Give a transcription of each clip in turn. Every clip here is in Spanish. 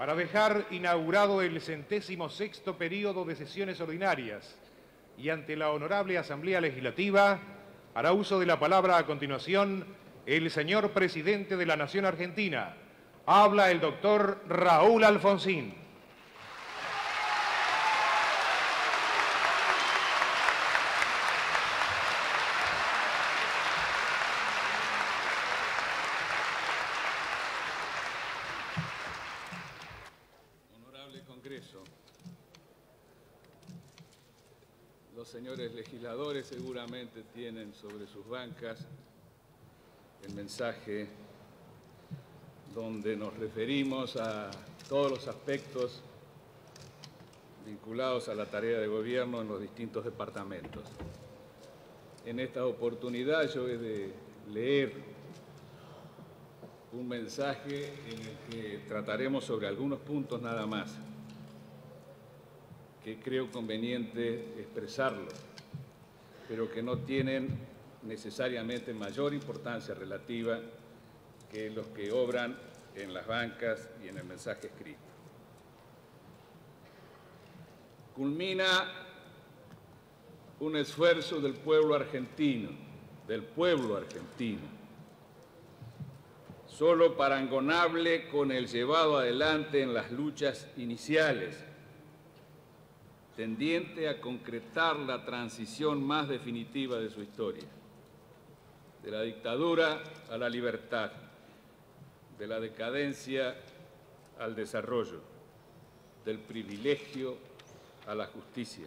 para dejar inaugurado el 106º período de sesiones ordinarias y ante la Honorable Asamblea Legislativa, hará uso de la palabra a continuación el señor Presidente de la Nación Argentina. Habla el doctor Raúl Alfonsín. Los señores legisladores seguramente tienen sobre sus bancas el mensaje donde nos referimos a todos los aspectos vinculados a la tarea de gobierno en los distintos departamentos. En esta oportunidad yo he de leer un mensaje en el que trataremos sobre algunos puntos nada más, que creo conveniente expresarlo, pero que no tienen necesariamente mayor importancia relativa que los que obran en las bancas y en el mensaje escrito. Culmina un esfuerzo del pueblo argentino, solo parangonable con el llevado adelante en las luchas iniciales, tendiente a concretar la transición más definitiva de su historia, de la dictadura a la libertad, de la decadencia al desarrollo, del privilegio a la justicia,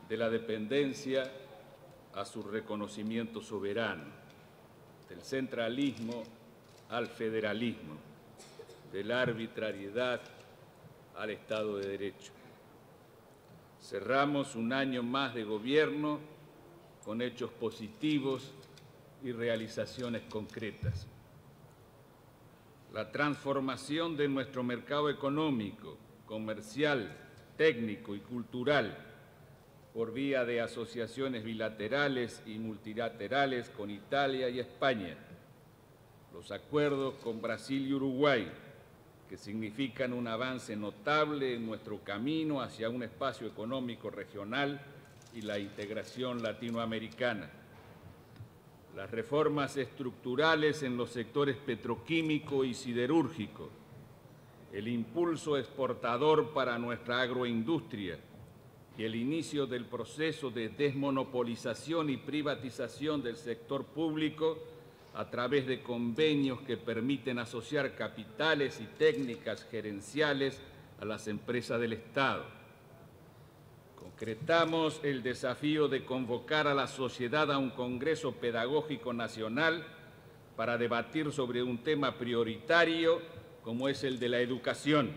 de la dependencia a su reconocimiento soberano, del centralismo al federalismo, de la arbitrariedad al Estado de Derecho. Cerramos un año más de gobierno con hechos positivos y realizaciones concretas. La transformación de nuestro mercado económico, comercial, técnico y cultural por vía de asociaciones bilaterales y multilaterales con Italia y España, los acuerdos con Brasil y Uruguay, que significan un avance notable en nuestro camino hacia un espacio económico regional y la integración latinoamericana. Las reformas estructurales en los sectores petroquímico y siderúrgico, el impulso exportador para nuestra agroindustria y el inicio del proceso de desmonopolización y privatización del sector público a través de convenios que permiten asociar capitales y técnicas gerenciales a las empresas del Estado. Concretamos el desafío de convocar a la sociedad a un Congreso Pedagógico Nacional para debatir sobre un tema prioritario como es el de la educación.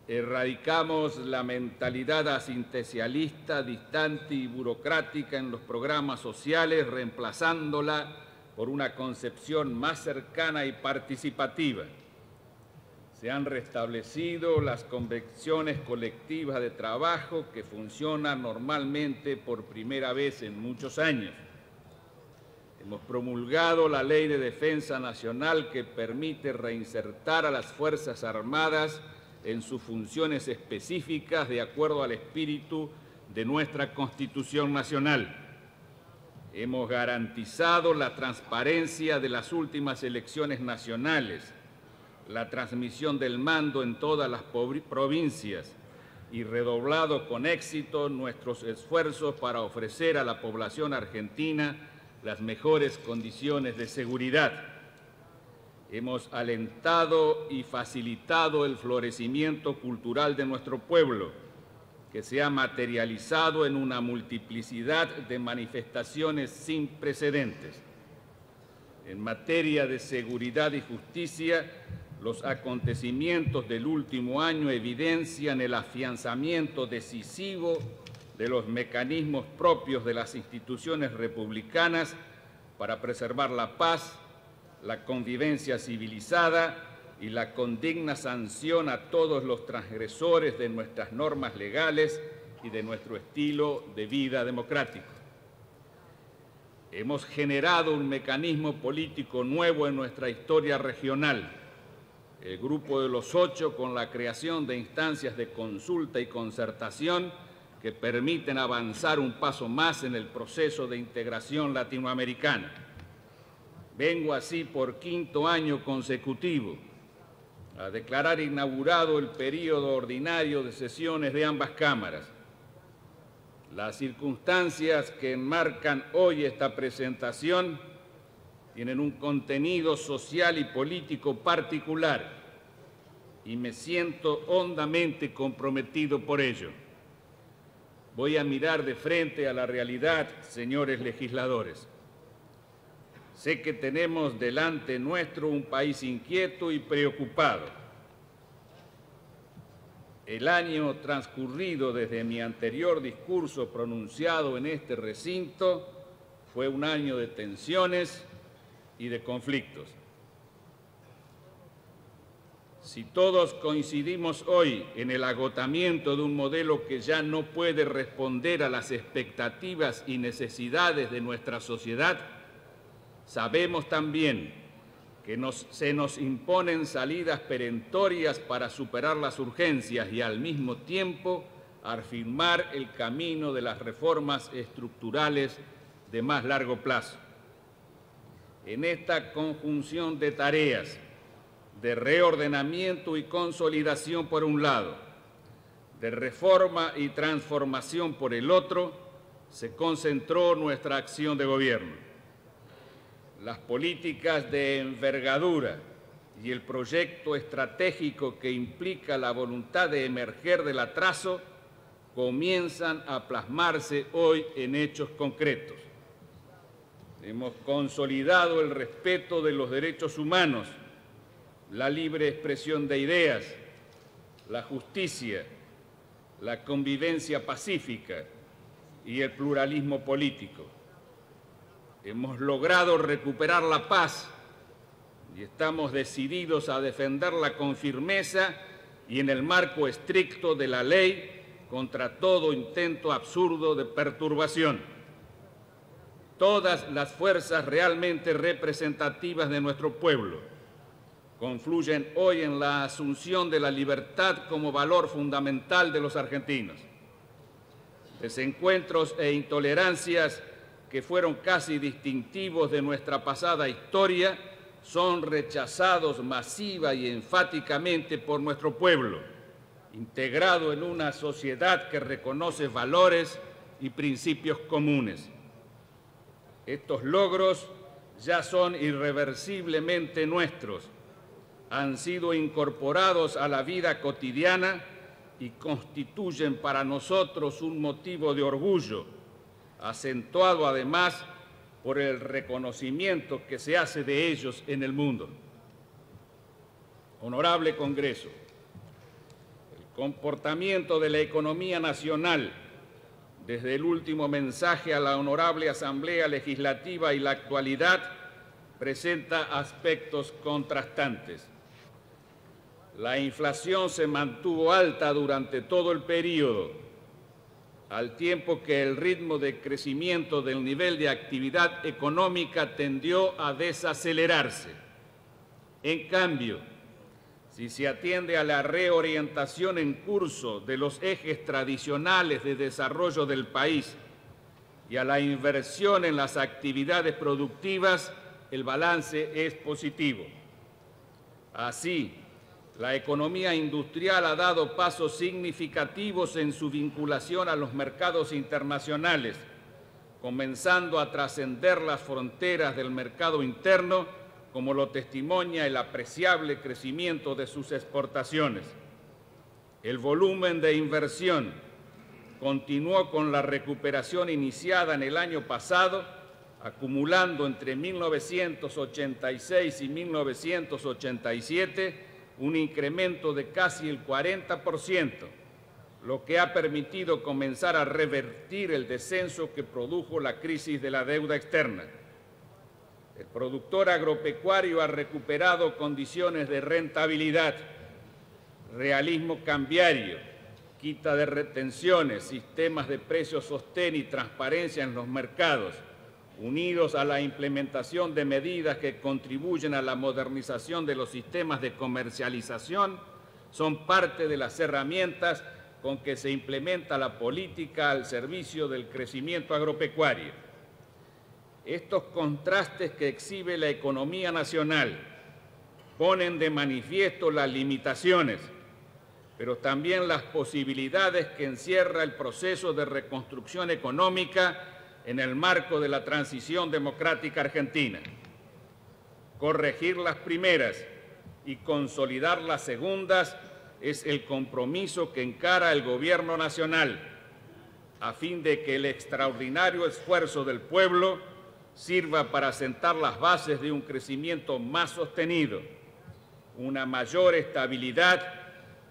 Erradicamos la mentalidad asistencialista, distante y burocrática en los programas sociales, reemplazándola por una concepción más cercana y participativa. Se han restablecido las convenciones colectivas de trabajo que funcionan normalmente por primera vez en muchos años. Hemos promulgado la Ley de Defensa Nacional que permite reinsertar a las Fuerzas Armadas en sus funciones específicas de acuerdo al espíritu de nuestra Constitución Nacional. Hemos garantizado la transparencia de las últimas elecciones nacionales, la transmisión del mando en todas las provincias y redoblado con éxito nuestros esfuerzos para ofrecer a la población argentina las mejores condiciones de seguridad. Hemos alentado y facilitado el florecimiento cultural de nuestro pueblo, que se ha materializado en una multiplicidad de manifestaciones sin precedentes. En materia de seguridad y justicia, los acontecimientos del último año evidencian el afianzamiento decisivo de los mecanismos propios de las instituciones republicanas para preservar la paz, la convivencia civilizada y la condigna sanción a todos los transgresores de nuestras normas legales y de nuestro estilo de vida democrático. Hemos generado un mecanismo político nuevo en nuestra historia regional, el Grupo de los 8 con la creación de instancias de consulta y concertación que permiten avanzar un paso más en el proceso de integración latinoamericana. Vengo así por 5º año consecutivo a declarar inaugurado el período ordinario de sesiones de ambas cámaras. Las circunstancias que enmarcan hoy esta presentación tienen un contenido social y político particular y me siento hondamente comprometido por ello. Voy a mirar de frente a la realidad, señores legisladores. Sé que tenemos delante nuestro un país inquieto y preocupado. El año transcurrido desde mi anterior discurso pronunciado en este recinto fue un año de tensiones y de conflictos. Si todos coincidimos hoy en el agotamiento de un modelo que ya no puede responder a las expectativas y necesidades de nuestra sociedad, sabemos también que se nos imponen salidas perentorias para superar las urgencias y al mismo tiempo afirmar el camino de las reformas estructurales de más largo plazo. En esta conjunción de tareas, de reordenamiento y consolidación por un lado, de reforma y transformación por el otro, se concentró nuestra acción de gobierno. Las políticas de envergadura y el proyecto estratégico que implica la voluntad de emerger del atraso comienzan a plasmarse hoy en hechos concretos. Hemos consolidado el respeto de los derechos humanos, la libre expresión de ideas, la justicia, la convivencia pacífica y el pluralismo político. Hemos logrado recuperar la paz y estamos decididos a defenderla con firmeza y en el marco estricto de la ley contra todo intento absurdo de perturbación. Todas las fuerzas realmente representativas de nuestro pueblo confluyen hoy en la asunción de la libertad como valor fundamental de los argentinos. Desencuentros e intolerancias que fueron casi distintivos de nuestra pasada historia son rechazados masiva y enfáticamente por nuestro pueblo, integrado en una sociedad que reconoce valores y principios comunes. Estos logros ya son irreversiblemente nuestros, han sido incorporados a la vida cotidiana y constituyen para nosotros un motivo de orgullo, acentuado además por el reconocimiento que se hace de ellos en el mundo. Honorable Congreso, el comportamiento de la economía nacional, desde el último mensaje a la Honorable Asamblea Legislativa y la actualidad, presenta aspectos contrastantes. La inflación se mantuvo alta durante todo el periodo, al tiempo que el ritmo de crecimiento del nivel de actividad económica tendió a desacelerarse. En cambio, si se atiende a la reorientación en curso de los ejes tradicionales de desarrollo del país y a la inversión en las actividades productivas, el balance es positivo. Así, la economía industrial ha dado pasos significativos en su vinculación a los mercados internacionales, comenzando a trascender las fronteras del mercado interno, como lo testimonia el apreciable crecimiento de sus exportaciones. El volumen de inversión continuó con la recuperación iniciada en el año pasado, acumulando entre 1986 y 1987 un incremento de casi el 40%, lo que ha permitido comenzar a revertir el descenso que produjo la crisis de la deuda externa. El productor agropecuario ha recuperado condiciones de rentabilidad, realismo cambiario, quita de retenciones, sistemas de precios sostén y transparencia en los mercados, unidos a la implementación de medidas que contribuyen a la modernización de los sistemas de comercialización, son parte de las herramientas con que se implementa la política al servicio del crecimiento agropecuario. Estos contrastes que exhibe la economía nacional ponen de manifiesto las limitaciones, pero también las posibilidades que encierra el proceso de reconstrucción económica en el marco de la transición democrática argentina. Corregir las primeras y consolidar las segundas es el compromiso que encara el Gobierno nacional, a fin de que el extraordinario esfuerzo del pueblo sirva para sentar las bases de un crecimiento más sostenido, una mayor estabilidad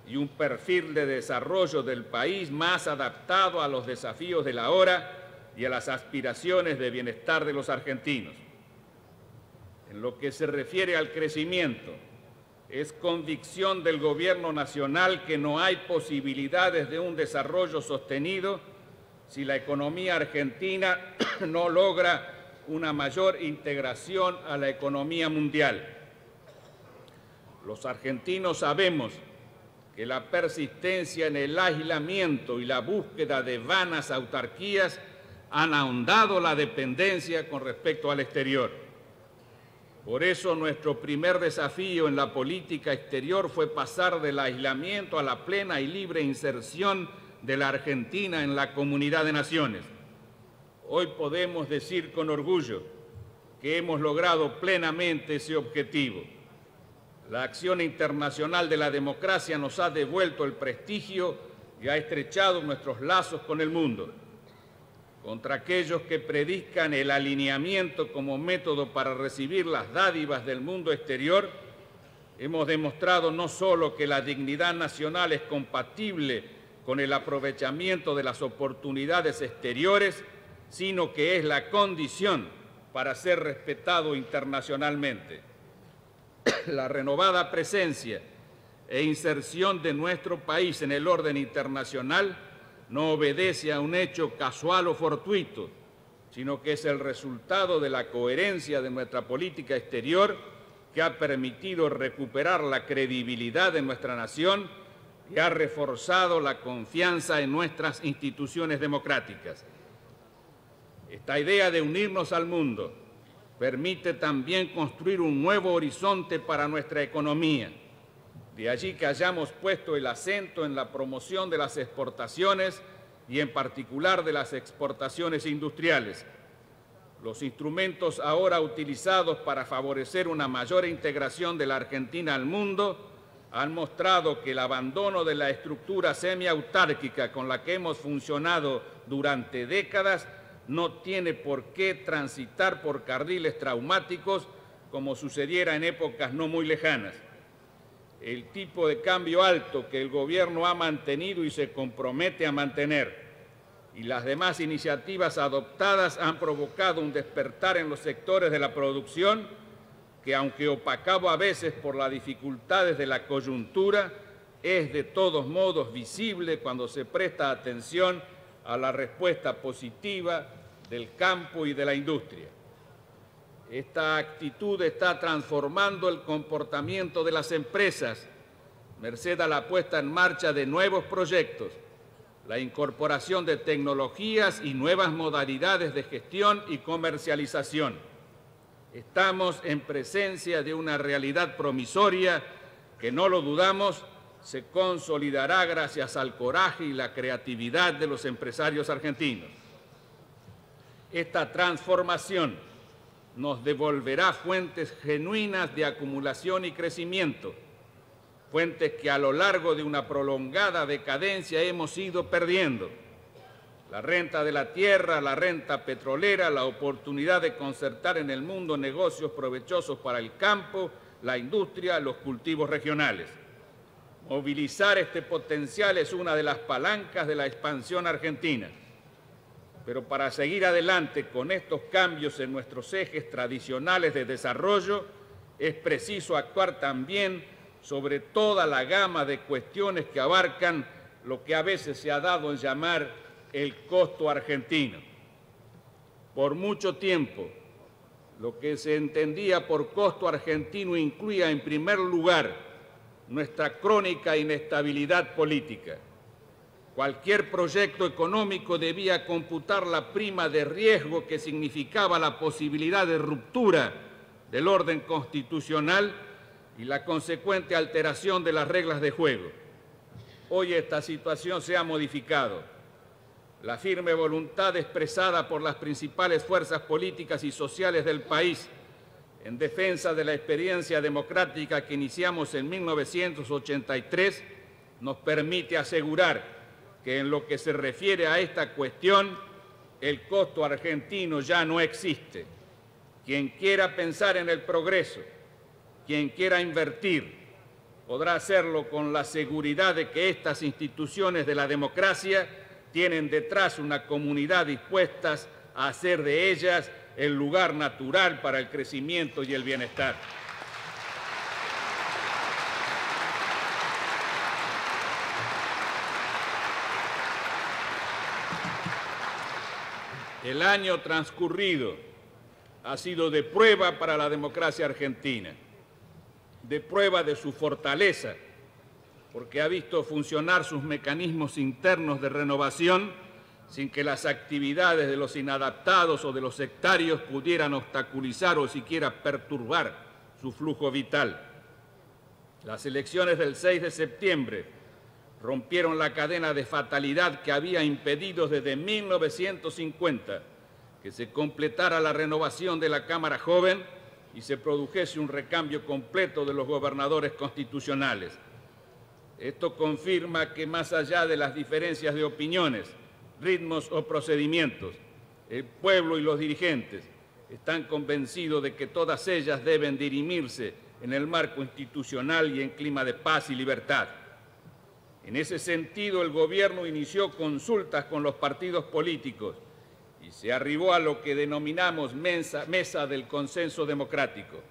y un perfil de desarrollo del país más adaptado a los desafíos de la hora y a las aspiraciones de bienestar de los argentinos. En lo que se refiere al crecimiento, es convicción del Gobierno nacional que no hay posibilidades de un desarrollo sostenido si la economía argentina no logra una mayor integración a la economía mundial. Los argentinos sabemos que la persistencia en el aislamiento y la búsqueda de vanas autarquías han ahondado la dependencia con respecto al exterior. Por eso nuestro primer desafío en la política exterior fue pasar del aislamiento a la plena y libre inserción de la Argentina en la comunidad de naciones. Hoy podemos decir con orgullo que hemos logrado plenamente ese objetivo. La acción internacional de la democracia nos ha devuelto el prestigio y ha estrechado nuestros lazos con el mundo. Contra aquellos que predican el alineamiento como método para recibir las dádivas del mundo exterior, hemos demostrado no solo que la dignidad nacional es compatible con el aprovechamiento de las oportunidades exteriores, sino que es la condición para ser respetado internacionalmente. La renovada presencia e inserción de nuestro país en el orden internacional no obedece a un hecho casual o fortuito, sino que es el resultado de la coherencia de nuestra política exterior que ha permitido recuperar la credibilidad de nuestra nación y ha reforzado la confianza en nuestras instituciones democráticas. Esta idea de unirnos al mundo permite también construir un nuevo horizonte para nuestra economía. De allí que hayamos puesto el acento en la promoción de las exportaciones y en particular de las exportaciones industriales. Los instrumentos ahora utilizados para favorecer una mayor integración de la Argentina al mundo han mostrado que el abandono de la estructura semiautárquica con la que hemos funcionado durante décadas no tiene por qué transitar por carriles traumáticos como sucediera en épocas no muy lejanas. El tipo de cambio alto que el Gobierno ha mantenido y se compromete a mantener y las demás iniciativas adoptadas han provocado un despertar en los sectores de la producción que, aunque opacado a veces por las dificultades de la coyuntura, es de todos modos visible cuando se presta atención a la respuesta positiva del campo y de la industria. Esta actitud está transformando el comportamiento de las empresas, merced a la puesta en marcha de nuevos proyectos, la incorporación de tecnologías y nuevas modalidades de gestión y comercialización. Estamos en presencia de una realidad promisoria que, no lo dudamos, se consolidará gracias al coraje y la creatividad de los empresarios argentinos. Esta transformación nos devolverá fuentes genuinas de acumulación y crecimiento, fuentes que a lo largo de una prolongada decadencia hemos ido perdiendo. La renta de la tierra, la renta petrolera, la oportunidad de concertar en el mundo negocios provechosos para el campo, la industria, los cultivos regionales. Movilizar este potencial es una de las palancas de la expansión argentina. Pero para seguir adelante con estos cambios en nuestros ejes tradicionales de desarrollo, es preciso actuar también sobre toda la gama de cuestiones que abarcan lo que a veces se ha dado en llamar el costo argentino. Por mucho tiempo, lo que se entendía por costo argentino incluía en primer lugar nuestra crónica inestabilidad política. Cualquier proyecto económico debía computar la prima de riesgo que significaba la posibilidad de ruptura del orden constitucional y la consecuente alteración de las reglas de juego. Hoy esta situación se ha modificado. La firme voluntad expresada por las principales fuerzas políticas y sociales del país en defensa de la experiencia democrática que iniciamos en 1983 nos permite asegurar que en lo que se refiere a esta cuestión, el costo argentino ya no existe. Quien quiera pensar en el progreso, quien quiera invertir, podrá hacerlo con la seguridad de que estas instituciones de la democracia tienen detrás una comunidad dispuestas a hacer de ellas el lugar natural para el crecimiento y el bienestar. El año transcurrido ha sido de prueba para la democracia argentina, de prueba de su fortaleza, porque ha visto funcionar sus mecanismos internos de renovación sin que las actividades de los inadaptados o de los sectarios pudieran obstaculizar o siquiera perturbar su flujo vital. Las elecciones del 6 de septiembre rompieron la cadena de fatalidad que había impedido desde 1950 que se completara la renovación de la Cámara Joven y se produjese un recambio completo de los gobernadores constitucionales. Esto confirma que más allá de las diferencias de opiniones, ritmos o procedimientos, el pueblo y los dirigentes están convencidos de que todas ellas deben dirimirse en el marco institucional y en clima de paz y libertad. En ese sentido, el gobierno inició consultas con los partidos políticos y se arribó a lo que denominamos mesa del consenso democrático.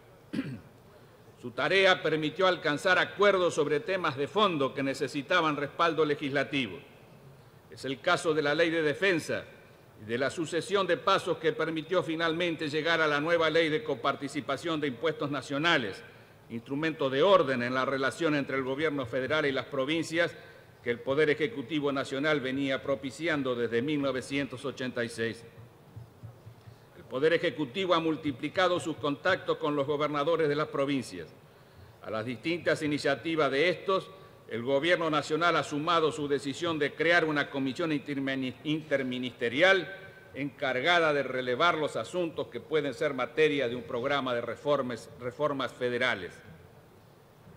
Su tarea permitió alcanzar acuerdos sobre temas de fondo que necesitaban respaldo legislativo. Es el caso de la Ley de Defensa y de la sucesión de pasos que permitió finalmente llegar a la nueva Ley de Coparticipación de Impuestos Nacionales, instrumento de orden en la relación entre el Gobierno federal y las provincias que el Poder Ejecutivo Nacional venía propiciando desde 1986. El Poder Ejecutivo ha multiplicado sus contactos con los gobernadores de las provincias. A las distintas iniciativas de estos, el Gobierno Nacional ha sumado su decisión de crear una comisión interministerial encargada de relevar los asuntos que pueden ser materia de un programa de reformas federales.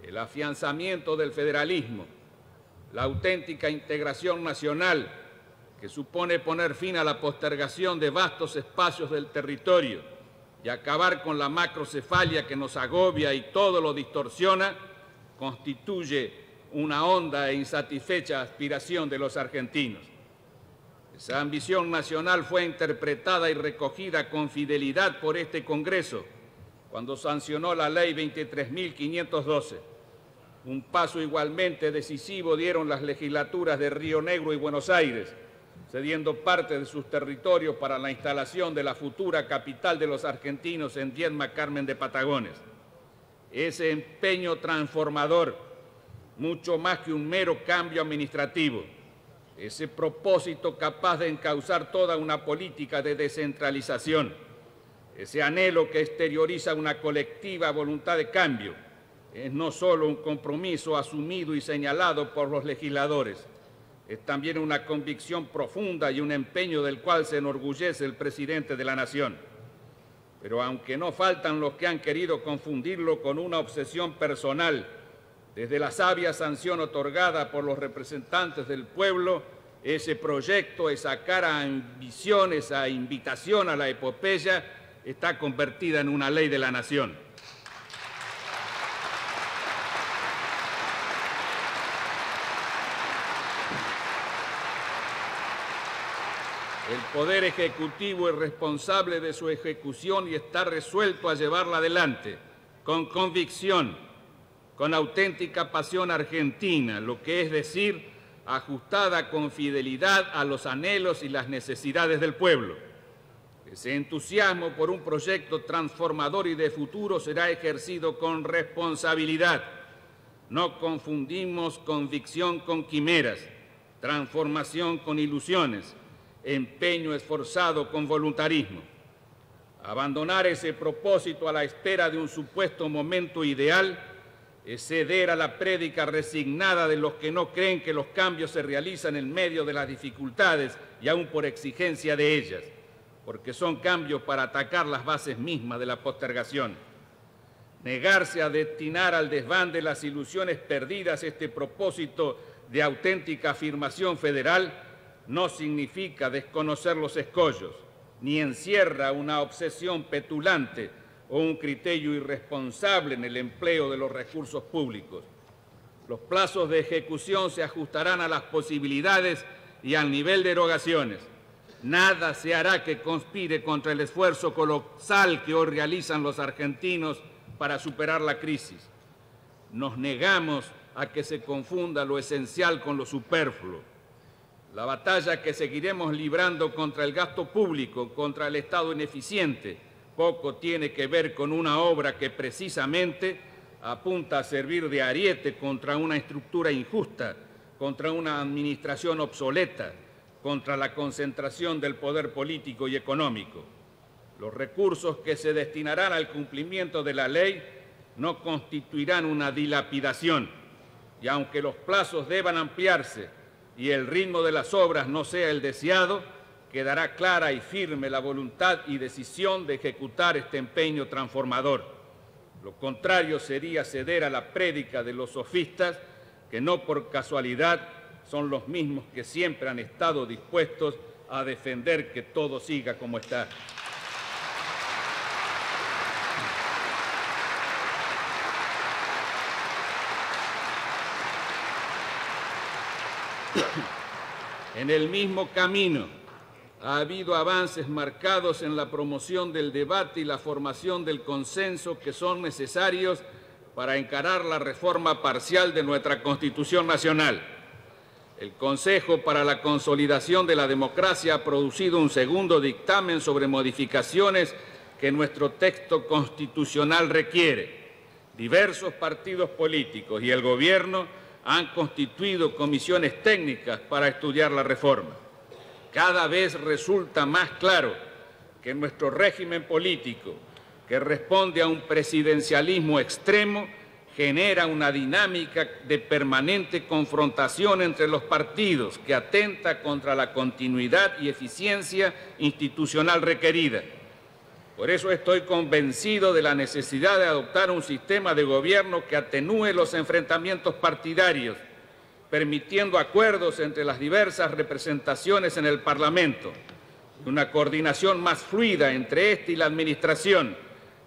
El afianzamiento del federalismo, la auténtica integración nacional, que supone poner fin a la postergación de vastos espacios del territorio y acabar con la macrocefalia que nos agobia y todo lo distorsiona, constituye una honda e insatisfecha aspiración de los argentinos. Esa ambición nacional fue interpretada y recogida con fidelidad por este Congreso cuando sancionó la Ley 23.512. Un paso igualmente decisivo dieron las legislaturas de Río Negro y Buenos Aires, cediendo parte de sus territorios para la instalación de la futura capital de los argentinos en Diezma, Carmen de Patagones. Ese empeño transformador, mucho más que un mero cambio administrativo, ese propósito capaz de encauzar toda una política de descentralización, ese anhelo que exterioriza una colectiva voluntad de cambio, es no solo un compromiso asumido y señalado por los legisladores, es también una convicción profunda y un empeño del cual se enorgullece el presidente de la Nación. Pero aunque no faltan los que han querido confundirlo con una obsesión personal, desde la sabia sanción otorgada por los representantes del pueblo, ese proyecto, esa cara a ambición, esa invitación a la epopeya, está convertida en una ley de la nación. El Poder Ejecutivo es responsable de su ejecución y está resuelto a llevarla adelante, con convicción, con auténtica pasión argentina, lo que es decir, ajustada con fidelidad a los anhelos y las necesidades del pueblo. Ese entusiasmo por un proyecto transformador y de futuro será ejercido con responsabilidad. No confundimos convicción con quimeras, transformación con ilusiones, empeño esforzado con voluntarismo. Abandonar ese propósito a la espera de un supuesto momento ideal es ceder a la prédica resignada de los que no creen que los cambios se realizan en medio de las dificultades y aún por exigencia de ellas, porque son cambios para atacar las bases mismas de la postergación. Negarse a destinar al desván de las ilusiones perdidas este propósito de auténtica afirmación federal no significa desconocer los escollos, ni encierra una obsesión petulante o un criterio irresponsable en el empleo de los recursos públicos. Los plazos de ejecución se ajustarán a las posibilidades y al nivel de erogaciones. Nada se hará que conspire contra el esfuerzo colosal que hoy realizan los argentinos para superar la crisis. Nos negamos a que se confunda lo esencial con lo superfluo. La batalla que seguiremos librando contra el gasto público, contra el Estado ineficiente, poco tiene que ver con una obra que precisamente apunta a servir de ariete contra una estructura injusta, contra una administración obsoleta, contra la concentración del poder político y económico. Los recursos que se destinarán al cumplimiento de la ley no constituirán una dilapidación, y aunque los plazos deban ampliarse y el ritmo de las obras no sea el deseado, quedará clara y firme la voluntad y decisión de ejecutar este empeño transformador. Lo contrario sería ceder a la prédica de los sofistas, que no por casualidad son los mismos que siempre han estado dispuestos a defender que todo siga como está. En el mismo camino ha habido avances marcados en la promoción del debate y la formación del consenso que son necesarios para encarar la reforma parcial de nuestra Constitución Nacional. El Consejo para la Consolidación de la Democracia ha producido un segundo dictamen sobre modificaciones que nuestro texto constitucional requiere. Diversos partidos políticos y el Gobierno han constituido comisiones técnicas para estudiar la reforma. Cada vez resulta más claro que nuestro régimen político, que responde a un presidencialismo extremo, genera una dinámica de permanente confrontación entre los partidos que atenta contra la continuidad y eficiencia institucional requerida. Por eso estoy convencido de la necesidad de adoptar un sistema de gobierno que atenúe los enfrentamientos partidarios, permitiendo acuerdos entre las diversas representaciones en el Parlamento, una coordinación más fluida entre éste y la Administración,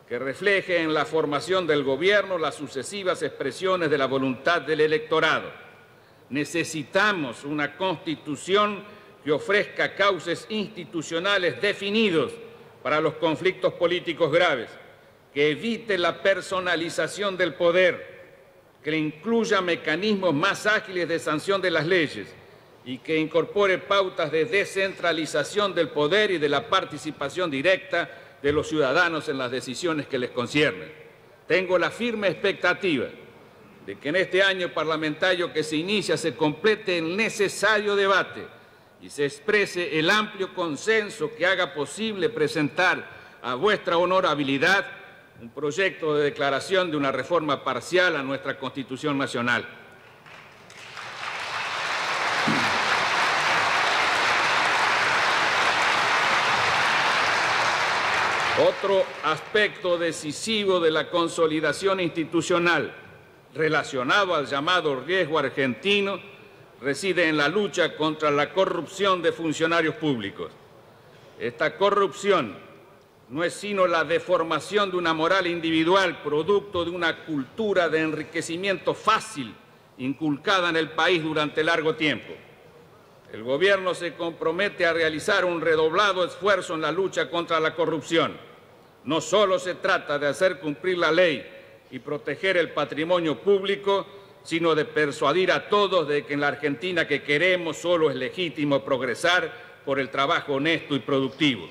que refleje en la formación del gobierno las sucesivas expresiones de la voluntad del electorado. Necesitamos una Constitución que ofrezca cauces institucionales definidos para los conflictos políticos graves, que evite la personalización del poder, que incluya mecanismos más ágiles de sanción de las leyes y que incorpore pautas de descentralización del poder y de la participación directa de los ciudadanos en las decisiones que les conciernen. Tengo la firme expectativa de que en este año parlamentario que se inicia se complete el necesario debate y se exprese el amplio consenso que haga posible presentar a vuestra honorabilidad un proyecto de declaración de una reforma parcial a nuestra Constitución Nacional. Otro aspecto decisivo de la consolidación institucional relacionado al llamado riesgo argentino reside en la lucha contra la corrupción de funcionarios públicos. Esta corrupción no es sino la deformación de una moral individual, producto de una cultura de enriquecimiento fácil inculcada en el país durante largo tiempo. El Gobierno se compromete a realizar un redoblado esfuerzo en la lucha contra la corrupción. No solo se trata de hacer cumplir la ley y proteger el patrimonio público, sino de persuadir a todos de que en la Argentina que queremos solo es legítimo progresar por el trabajo honesto y productivo.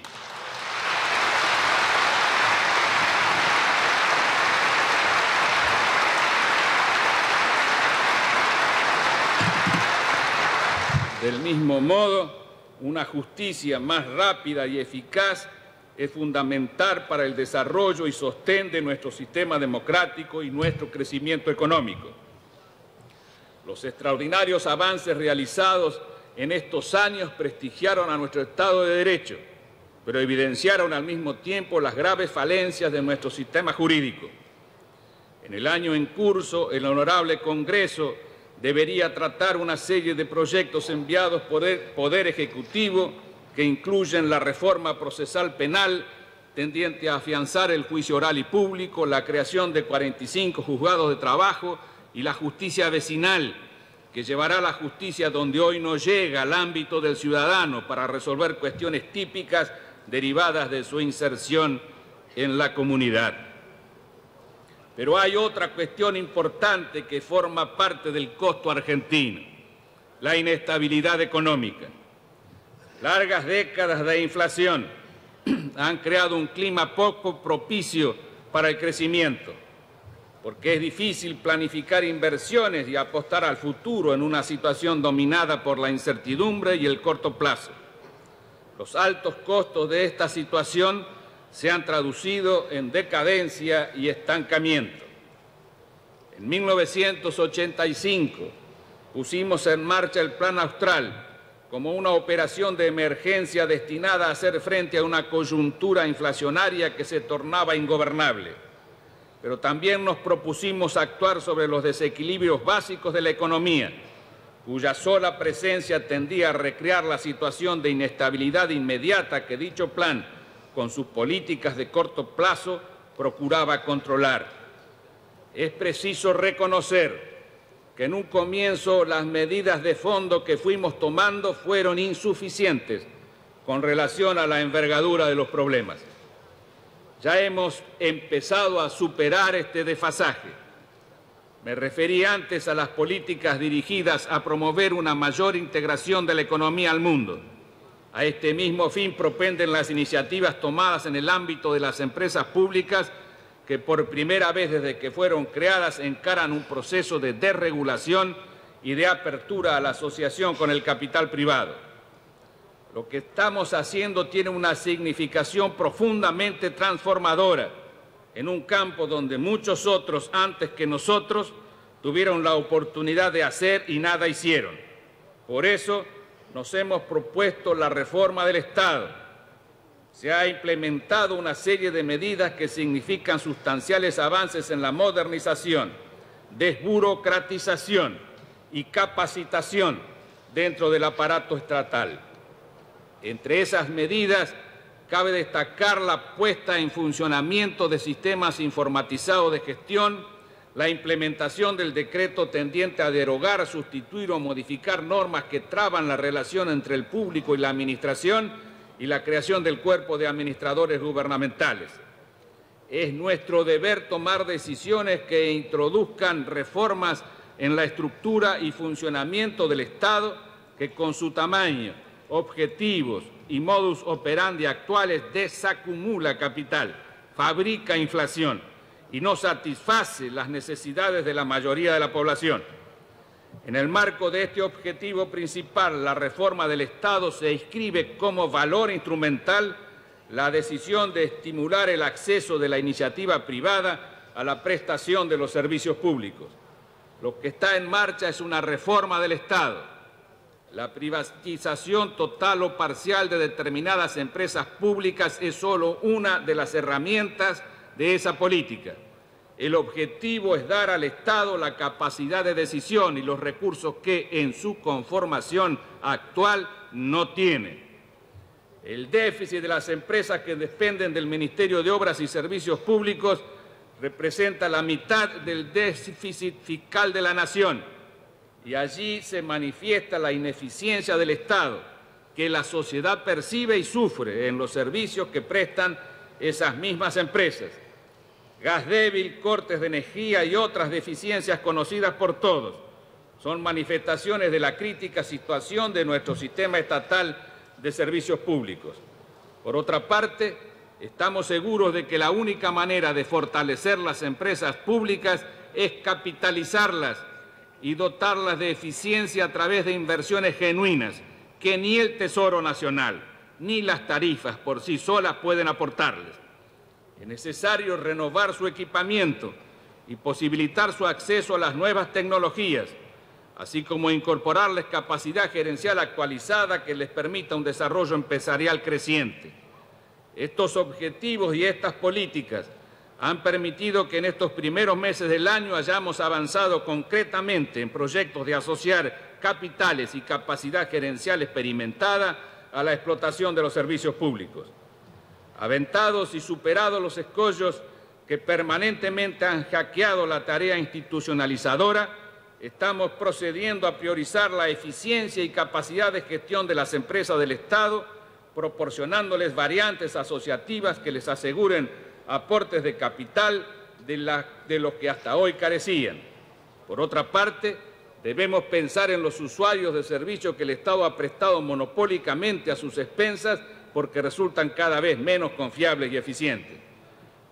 Del mismo modo, una justicia más rápida y eficaz es fundamental para el desarrollo y sostén de nuestro sistema democrático y nuestro crecimiento económico. Los extraordinarios avances realizados en estos años prestigiaron a nuestro Estado de Derecho, pero evidenciaron al mismo tiempo las graves falencias de nuestro sistema jurídico. En el año en curso, el Honorable Congreso debería tratar una serie de proyectos enviados por el Poder Ejecutivo que incluyen la reforma procesal penal tendiente a afianzar el juicio oral y público, la creación de 45 juzgados de trabajo y la justicia vecinal, que llevará la justicia donde hoy no llega, al ámbito del ciudadano, para resolver cuestiones típicas derivadas de su inserción en la comunidad. Pero hay otra cuestión importante que forma parte del costo argentino: la inestabilidad económica. Largas décadas de inflación han creado un clima poco propicio para el crecimiento, porque es difícil planificar inversiones y apostar al futuro en una situación dominada por la incertidumbre y el corto plazo. Los altos costos de esta situación se han traducido en decadencia y estancamiento. En 1985 pusimos en marcha el Plan Austral como una operación de emergencia destinada a hacer frente a una coyuntura inflacionaria que se tornaba ingobernable. Pero también nos propusimos actuar sobre los desequilibrios básicos de la economía, cuya sola presencia tendía a recrear la situación de inestabilidad inmediata que dicho plan, con sus políticas de corto plazo, procuraba controlar. Es preciso reconocer que en un comienzo las medidas de fondo que fuimos tomando fueron insuficientes con relación a la envergadura de los problemas. Ya hemos empezado a superar este desfasaje. Me referí antes a las políticas dirigidas a promover una mayor integración de la economía al mundo. A este mismo fin propenden las iniciativas tomadas en el ámbito de las empresas públicas que por primera vez desde que fueron creadas encaran un proceso de desregulación y de apertura a la asociación con el capital privado. Lo que estamos haciendo tiene una significación profundamente transformadora en un campo donde muchos otros antes que nosotros tuvieron la oportunidad de hacer y nada hicieron. Por eso nos hemos propuesto la reforma del Estado. Se ha implementado una serie de medidas que significan sustanciales avances en la modernización, desburocratización y capacitación dentro del aparato estatal. Entre esas medidas cabe destacar la puesta en funcionamiento de sistemas informatizados de gestión, la implementación del decreto tendiente a derogar, sustituir o modificar normas que traban la relación entre el público y la administración y la creación del cuerpo de administradores gubernamentales. Es nuestro deber tomar decisiones que introduzcan reformas en la estructura y funcionamiento del Estado que con su tamaño, objetivos y modus operandi actuales desacumula capital, fabrica inflación y no satisface las necesidades de la mayoría de la población. En el marco de este objetivo principal, la reforma del Estado se inscribe como valor instrumental la decisión de estimular el acceso de la iniciativa privada a la prestación de los servicios públicos. Lo que está en marcha es una reforma del Estado. La privatización total o parcial de determinadas empresas públicas es solo una de las herramientas de esa política. El objetivo es dar al Estado la capacidad de decisión y los recursos que en su conformación actual no tiene. El déficit de las empresas que dependen del Ministerio de Obras y Servicios Públicos representa la mitad del déficit fiscal de la nación y allí se manifiesta la ineficiencia del Estado que la sociedad percibe y sufre en los servicios que prestan esas mismas empresas. Gas débil, cortes de energía y otras deficiencias conocidas por todos son manifestaciones de la crítica situación de nuestro sistema estatal de servicios públicos. Por otra parte, estamos seguros de que la única manera de fortalecer las empresas públicas es capitalizarlas y dotarlas de eficiencia a través de inversiones genuinas que ni el Tesoro Nacional ni las tarifas por sí solas pueden aportarles. Es necesario renovar su equipamiento y posibilitar su acceso a las nuevas tecnologías, así como incorporarles capacidad gerencial actualizada que les permita un desarrollo empresarial creciente. Estos objetivos y estas políticas han permitido que en estos primeros meses del año hayamos avanzado concretamente en proyectos de asociar capitales y capacidad gerencial experimentada a la explotación de los servicios públicos. Aventados y superados los escollos que permanentemente han hackeado la tarea institucionalizadora, estamos procediendo a priorizar la eficiencia y capacidad de gestión de las empresas del Estado, proporcionándoles variantes asociativas que les aseguren aportes de capital de los que hasta hoy carecían. Por otra parte, debemos pensar en los usuarios de servicios que el Estado ha prestado monopólicamente a sus expensas porque resultan cada vez menos confiables y eficientes.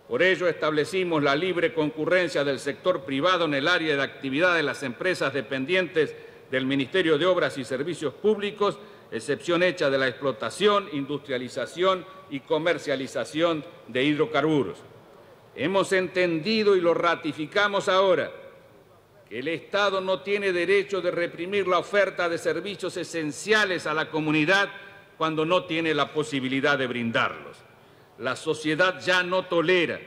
Por ello, establecimos la libre concurrencia del sector privado en el área de actividad de las empresas dependientes del Ministerio de Obras y Servicios Públicos, excepción hecha de la explotación, industrialización y comercialización de hidrocarburos. Hemos entendido y lo ratificamos ahora que el Estado no tiene derecho de reprimir la oferta de servicios esenciales a la comunidad cuando no tiene la posibilidad de brindarlos. La sociedad ya no tolera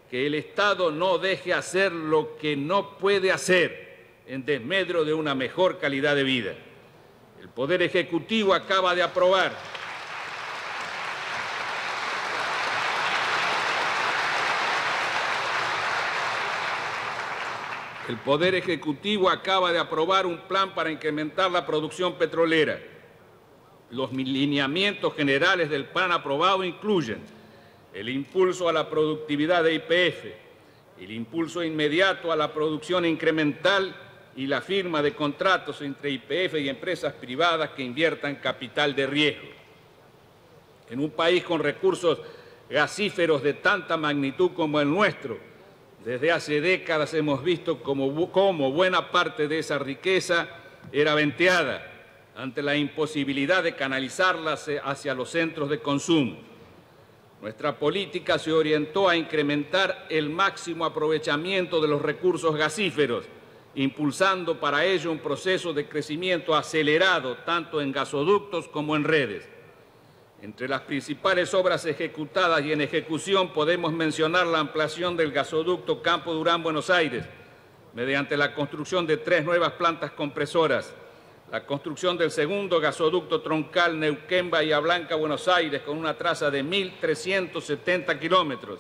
que el Estado no deje hacer lo que no puede hacer en desmedro de una mejor calidad de vida. El Poder Ejecutivo acaba de aprobar un plan para incrementar la producción petrolera. Los lineamientos generales del plan aprobado incluyen el impulso a la productividad de YPF, el impulso inmediato a la producción incremental y la firma de contratos entre YPF y empresas privadas que inviertan capital de riesgo. En un país con recursos gasíferos de tanta magnitud como el nuestro, desde hace décadas hemos visto cómo buena parte de esa riqueza era venteada ante la imposibilidad de canalizarla hacia los centros de consumo. Nuestra política se orientó a incrementar el máximo aprovechamiento de los recursos gasíferos, impulsando para ello un proceso de crecimiento acelerado tanto en gasoductos como en redes. Entre las principales obras ejecutadas y en ejecución podemos mencionar la ampliación del gasoducto Campo Durán-Buenos Aires, mediante la construcción de 3 nuevas plantas compresoras, la construcción del segundo gasoducto troncal Neuquén-Bahía Blanca-Buenos Aires con una traza de 1.370 kilómetros,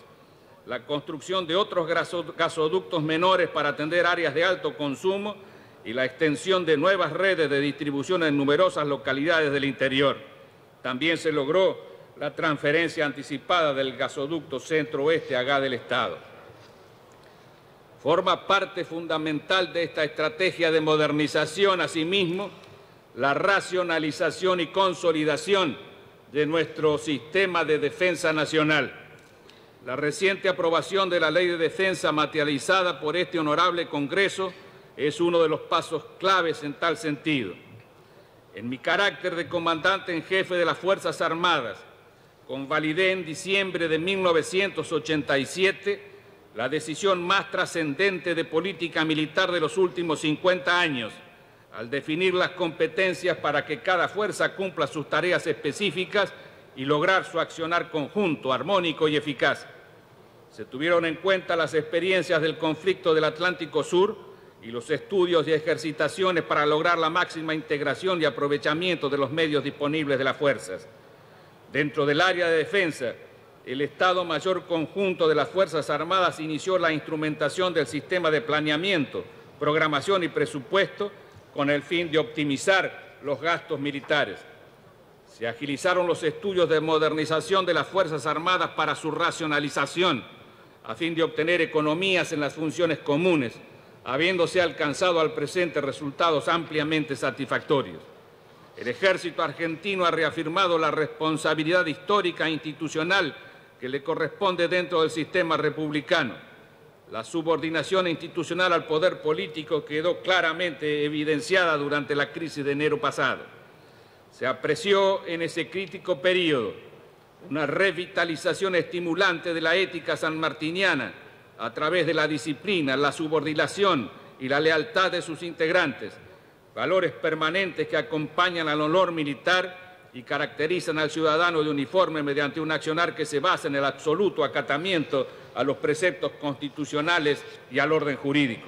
la construcción de otros gasoductos menores para atender áreas de alto consumo y la extensión de nuevas redes de distribución en numerosas localidades del interior. También se logró la transferencia anticipada del gasoducto Centro-Oeste a gas del Estado. Forma parte fundamental de esta estrategia de modernización, asimismo, la racionalización y consolidación de nuestro sistema de defensa nacional. La reciente aprobación de la Ley de Defensa materializada por este honorable Congreso es uno de los pasos claves en tal sentido. En mi carácter de comandante en jefe de las Fuerzas Armadas, convalidé en diciembre de 1987 la decisión más trascendente de política militar de los últimos 50 años, al definir las competencias para que cada fuerza cumpla sus tareas específicas y lograr su accionar conjunto, armónico y eficaz. Se tuvieron en cuenta las experiencias del conflicto del Atlántico Sur y los estudios y ejercitaciones para lograr la máxima integración y aprovechamiento de los medios disponibles de las fuerzas. Dentro del área de defensa, el Estado Mayor Conjunto de las Fuerzas Armadas inició la instrumentación del sistema de planeamiento, programación y presupuesto con el fin de optimizar los gastos militares. Se agilizaron los estudios de modernización de las Fuerzas Armadas para su racionalización, a fin de obtener economías en las funciones comunes, habiéndose alcanzado al presente resultados ampliamente satisfactorios. El Ejército argentino ha reafirmado la responsabilidad histórica e institucional que le corresponde dentro del sistema republicano. La subordinación institucional al poder político quedó claramente evidenciada durante la crisis de enero pasado. Se apreció en ese crítico periodo una revitalización estimulante de la ética sanmartiniana a través de la disciplina, la subordinación y la lealtad de sus integrantes, valores permanentes que acompañan al honor militar y caracterizan al ciudadano de uniforme mediante un accionar que se basa en el absoluto acatamiento a los preceptos constitucionales y al orden jurídico.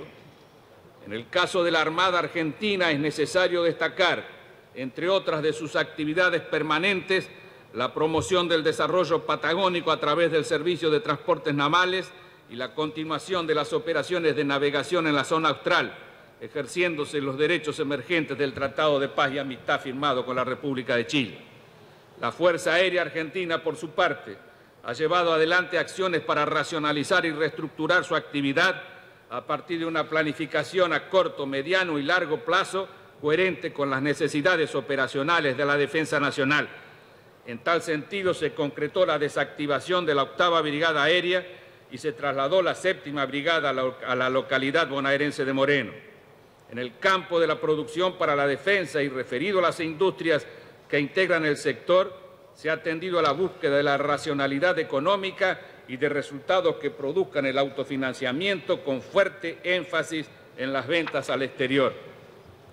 En el caso de la Armada Argentina es necesario destacar, entre otras de sus actividades permanentes, la promoción del desarrollo patagónico a través del servicio de transportes navales y la continuación de las operaciones de navegación en la zona austral, ejerciéndose los derechos emergentes del Tratado de Paz y Amistad firmado con la República de Chile. La Fuerza Aérea Argentina, por su parte, ha llevado adelante acciones para racionalizar y reestructurar su actividad a partir de una planificación a corto, mediano y largo plazo coherente con las necesidades operacionales de la defensa nacional. En tal sentido, se concretó la desactivación de la 8ª Brigada Aérea y se trasladó la 7ª Brigada a la localidad bonaerense de Moreno. En el campo de la producción para la defensa y referido a las industrias que integran el sector, se ha atendido a la búsqueda de la racionalidad económica y de resultados que produzcan el autofinanciamiento con fuerte énfasis en las ventas al exterior.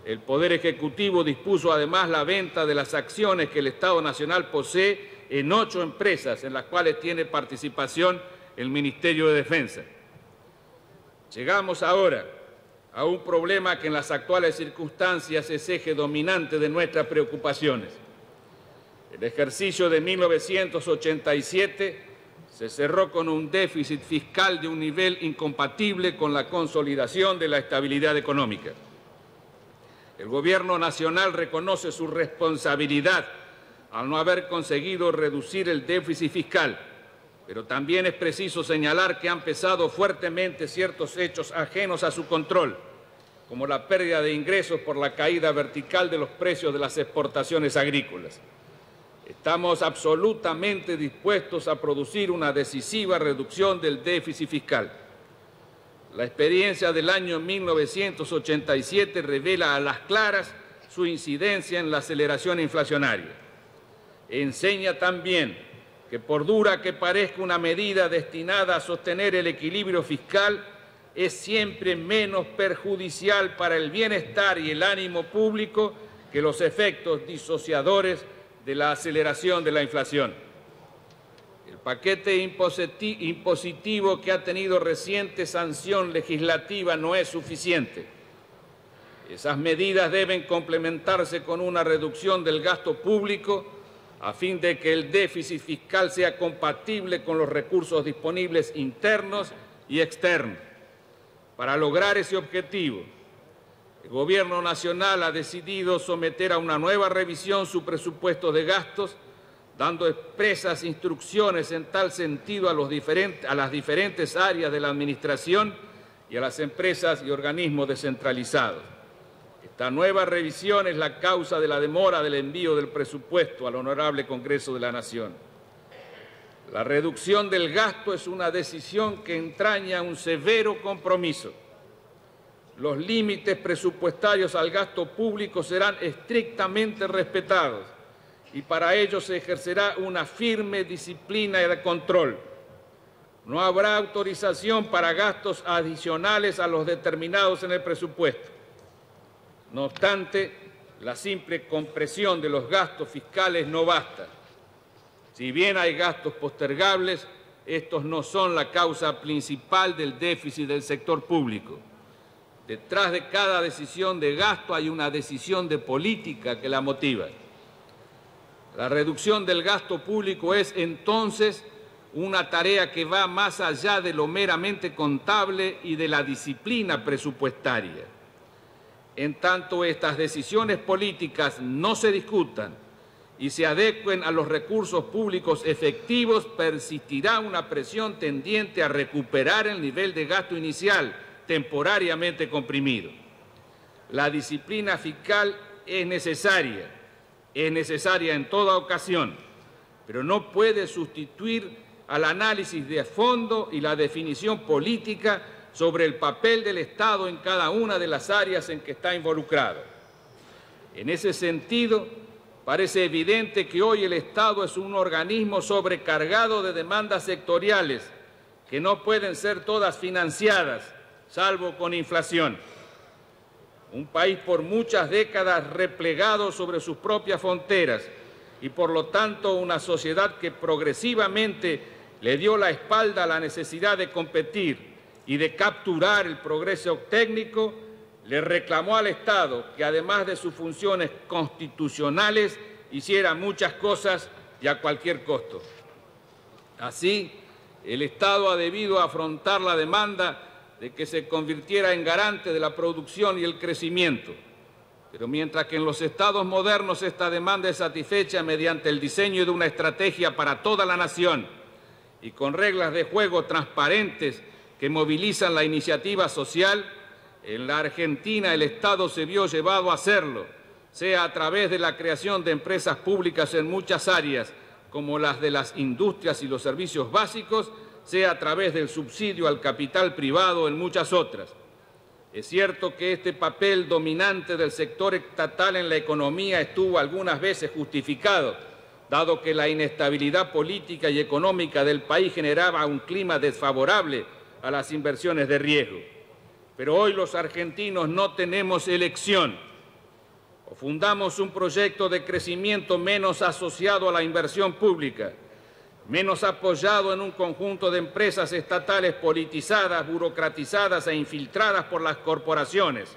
El Poder Ejecutivo dispuso además la venta de las acciones que el Estado Nacional posee en 8 empresas en las cuales tiene participación el Ministerio de Defensa. Llegamos ahora a un problema que en las actuales circunstancias es eje dominante de nuestras preocupaciones. El ejercicio de 1987 se cerró con un déficit fiscal de un nivel incompatible con la consolidación de la estabilidad económica. El Gobierno Nacional reconoce su responsabilidad al no haber conseguido reducir el déficit fiscal, pero también es preciso señalar que han pesado fuertemente ciertos hechos ajenos a su control, como la pérdida de ingresos por la caída vertical de los precios de las exportaciones agrícolas. Estamos absolutamente dispuestos a producir una decisiva reducción del déficit fiscal. La experiencia del año 1987 revela a las claras su incidencia en la aceleración inflacionaria. Enseña también que por dura que parezca una medida destinada a sostener el equilibrio fiscal, es siempre menos perjudicial para el bienestar y el ánimo público que los efectos disociadores de la aceleración de la inflación. El paquete impositivo que ha tenido reciente sanción legislativa no es suficiente. Esas medidas deben complementarse con una reducción del gasto público a fin de que el déficit fiscal sea compatible con los recursos disponibles internos y externos. Para lograr ese objetivo, el Gobierno Nacional ha decidido someter a una nueva revisión su presupuesto de gastos, dando expresas instrucciones en tal sentido a las diferentes áreas de la Administración y a las empresas y organismos descentralizados. Esta nueva revisión es la causa de la demora del envío del presupuesto al Honorable Congreso de la Nación. La reducción del gasto es una decisión que entraña un severo compromiso. Los límites presupuestarios al gasto público serán estrictamente respetados y para ello se ejercerá una firme disciplina de control. No habrá autorización para gastos adicionales a los determinados en el presupuesto. No obstante, la simple compresión de los gastos fiscales no basta. Si bien hay gastos postergables, estos no son la causa principal del déficit del sector público. Detrás de cada decisión de gasto hay una decisión de política que la motiva. La reducción del gasto público es entonces una tarea que va más allá de lo meramente contable y de la disciplina presupuestaria. En tanto estas decisiones políticas no se discutan y se adecuen a los recursos públicos efectivos, persistirá una presión tendiente a recuperar el nivel de gasto inicial, temporariamente comprimido. La disciplina fiscal es necesaria en toda ocasión, pero no puede sustituir al análisis de fondo y la definición política sobre el papel del Estado en cada una de las áreas en que está involucrado. En ese sentido, parece evidente que hoy el Estado es un organismo sobrecargado de demandas sectoriales que no pueden ser todas financiadas, salvo con inflación. Un país por muchas décadas replegado sobre sus propias fronteras y, por lo tanto, una sociedad que progresivamente le dio la espalda a la necesidad de competir y de capturar el progreso técnico, le reclamó al Estado que, además de sus funciones constitucionales, hiciera muchas cosas y a cualquier costo. Así, el Estado ha debido afrontar la demanda de que se convirtiera en garante de la producción y el crecimiento. Pero mientras que en los Estados modernos esta demanda es satisfecha mediante el diseño de una estrategia para toda la nación y con reglas de juego transparentes que movilizan la iniciativa social, en la Argentina el Estado se vio llevado a hacerlo, sea a través de la creación de empresas públicas en muchas áreas, como las de las industrias y los servicios básicos, sea a través del subsidio al capital privado en muchas otras. Es cierto que este papel dominante del sector estatal en la economía estuvo algunas veces justificado, dado que la inestabilidad política y económica del país generaba un clima desfavorable a las inversiones de riesgo. Pero hoy los argentinos no tenemos elección. O fundamos un proyecto de crecimiento menos asociado a la inversión pública, menos apoyado en un conjunto de empresas estatales politizadas, burocratizadas e infiltradas por las corporaciones,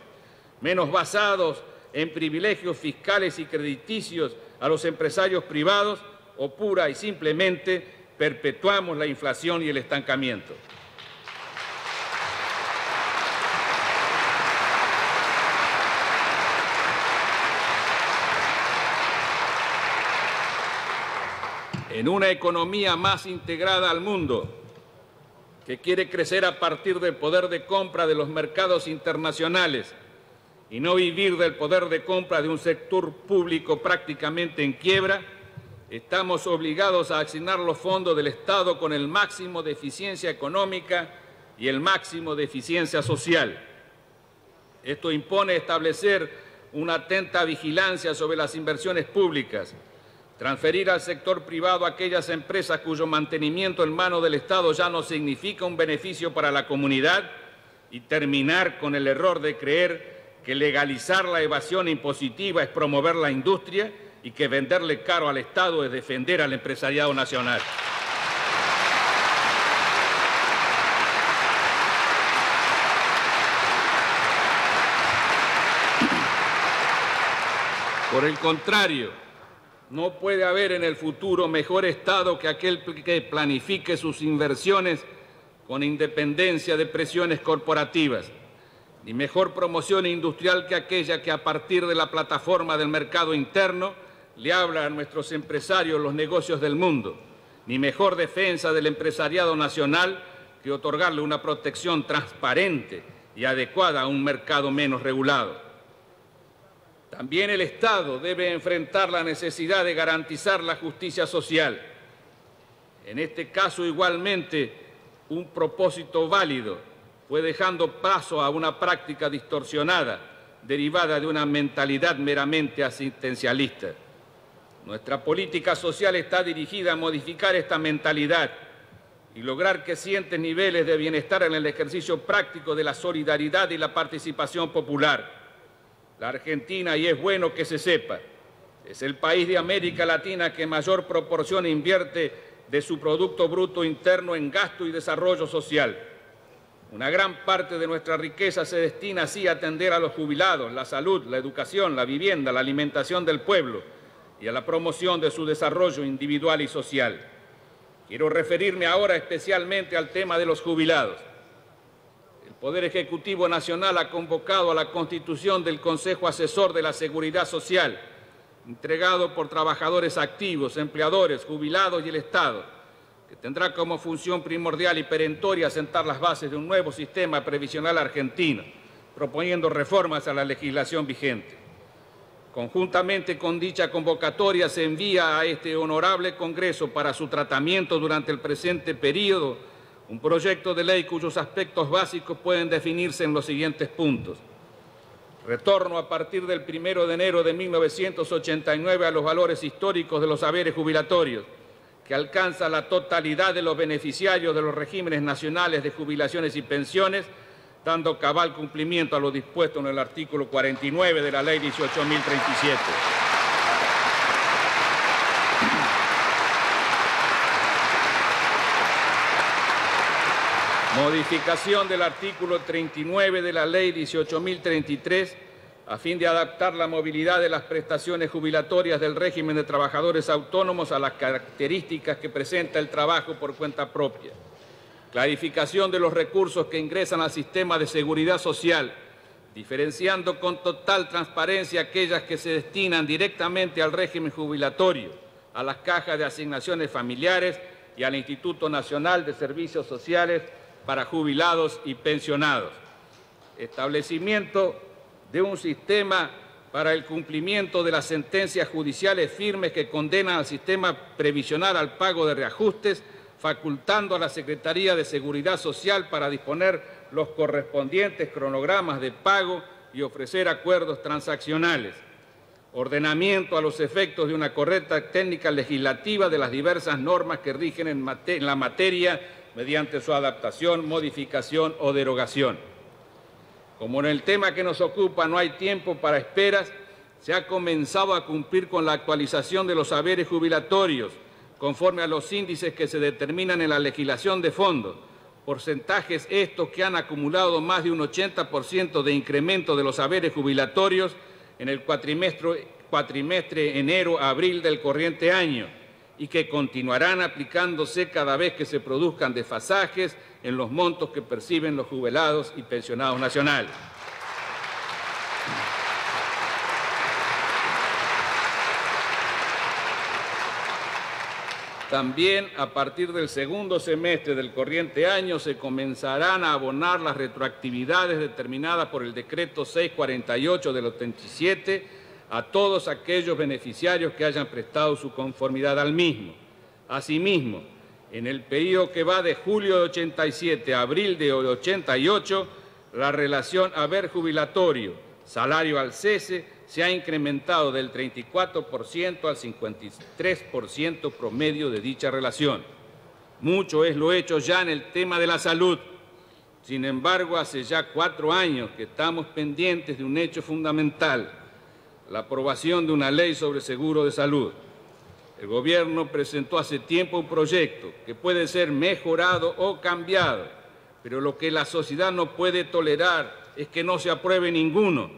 menos basados en privilegios fiscales y crediticios a los empresarios privados, o pura y simplemente perpetuamos la inflación y el estancamiento. En una economía más integrada al mundo, que quiere crecer a partir del poder de compra de los mercados internacionales y no vivir del poder de compra de un sector público prácticamente en quiebra, estamos obligados a asignar los fondos del Estado con el máximo de eficiencia económica y el máximo de eficiencia social. Esto impone establecer una atenta vigilancia sobre las inversiones públicas, transferir al sector privado aquellas empresas cuyo mantenimiento en manos del Estado ya no significa un beneficio para la comunidad y terminar con el error de creer que legalizar la evasión impositiva es promover la industria y que venderle caro al Estado es defender al empresariado nacional. Por el contrario, no puede haber en el futuro mejor Estado que aquel que planifique sus inversiones con independencia de presiones corporativas, ni mejor promoción industrial que aquella que a partir de la plataforma del mercado interno le habla a nuestros empresarios los negocios del mundo, ni mejor defensa del empresariado nacional que otorgarle una protección transparente y adecuada a un mercado menos regulado. También el Estado debe enfrentar la necesidad de garantizar la justicia social. En este caso, igualmente, un propósito válido fue dejando paso a una práctica distorsionada derivada de una mentalidad meramente asistencialista. Nuestra política social está dirigida a modificar esta mentalidad y lograr crecientes niveles de bienestar en el ejercicio práctico de la solidaridad y la participación popular. La Argentina, y es bueno que se sepa, es el país de América Latina que mayor proporción invierte de su Producto Bruto Interno en gasto y desarrollo social. Una gran parte de nuestra riqueza se destina así a atender a los jubilados, la salud, la educación, la vivienda, la alimentación del pueblo y a la promoción de su desarrollo individual y social. Quiero referirme ahora especialmente al tema de los jubilados. El Poder Ejecutivo Nacional ha convocado a la constitución del Consejo Asesor de la Seguridad Social, entregado por trabajadores activos, empleadores, jubilados y el Estado, que tendrá como función primordial y perentoria sentar las bases de un nuevo sistema previsional argentino, proponiendo reformas a la legislación vigente. Conjuntamente con dicha convocatoria se envía a este honorable Congreso para su tratamiento durante el presente periodo Un proyecto de ley cuyos aspectos básicos pueden definirse en los siguientes puntos. Retorno a partir del 1 de enero de 1989 a los valores históricos de los haberes jubilatorios, que alcanza la totalidad de los beneficiarios de los regímenes nacionales de jubilaciones y pensiones, dando cabal cumplimiento a lo dispuesto en el artículo 49 de la Ley 18.037. Modificación del artículo 39 de la Ley 18.033 a fin de adaptar la movilidad de las prestaciones jubilatorias del régimen de trabajadores autónomos a las características que presenta el trabajo por cuenta propia. Clarificación de los recursos que ingresan al sistema de seguridad social, diferenciando con total transparencia aquellas que se destinan directamente al régimen jubilatorio, a las cajas de asignaciones familiares y al Instituto Nacional de Servicios Sociales para jubilados y pensionados. Establecimiento de un sistema para el cumplimiento de las sentencias judiciales firmes que condenan al sistema previsional al pago de reajustes, facultando a la Secretaría de Seguridad Social para disponer los correspondientes cronogramas de pago y ofrecer acuerdos transaccionales. Ordenamiento a los efectos de una correcta técnica legislativa de las diversas normas que rigen en la materia mediante su adaptación, modificación o derogación. Como en el tema que nos ocupa no hay tiempo para esperas, se ha comenzado a cumplir con la actualización de los haberes jubilatorios, conforme a los índices que se determinan en la legislación de fondo, porcentajes estos que han acumulado más de un 80% de incremento de los haberes jubilatorios en el cuatrimestre enero-abril del corriente año y que continuarán aplicándose cada vez que se produzcan desfasajes en los montos que perciben los jubilados y pensionados nacionales. También, a partir del segundo semestre del corriente año, se comenzarán a abonar las retroactividades determinadas por el Decreto 648 del 87 a todos aquellos beneficiarios que hayan prestado su conformidad al mismo. Asimismo, en el periodo que va de julio de 87 a abril de 88, la relación haber jubilatorio, salario al cese, se ha incrementado del 34% al 53% promedio de dicha relación. Mucho es lo hecho ya en el tema de la salud. Sin embargo, hace ya 4 años que estamos pendientes de un hecho fundamental, la aprobación de una ley sobre seguro de salud. El Gobierno presentó hace tiempo un proyecto que puede ser mejorado o cambiado, pero lo que la sociedad no puede tolerar es que no se apruebe ninguno,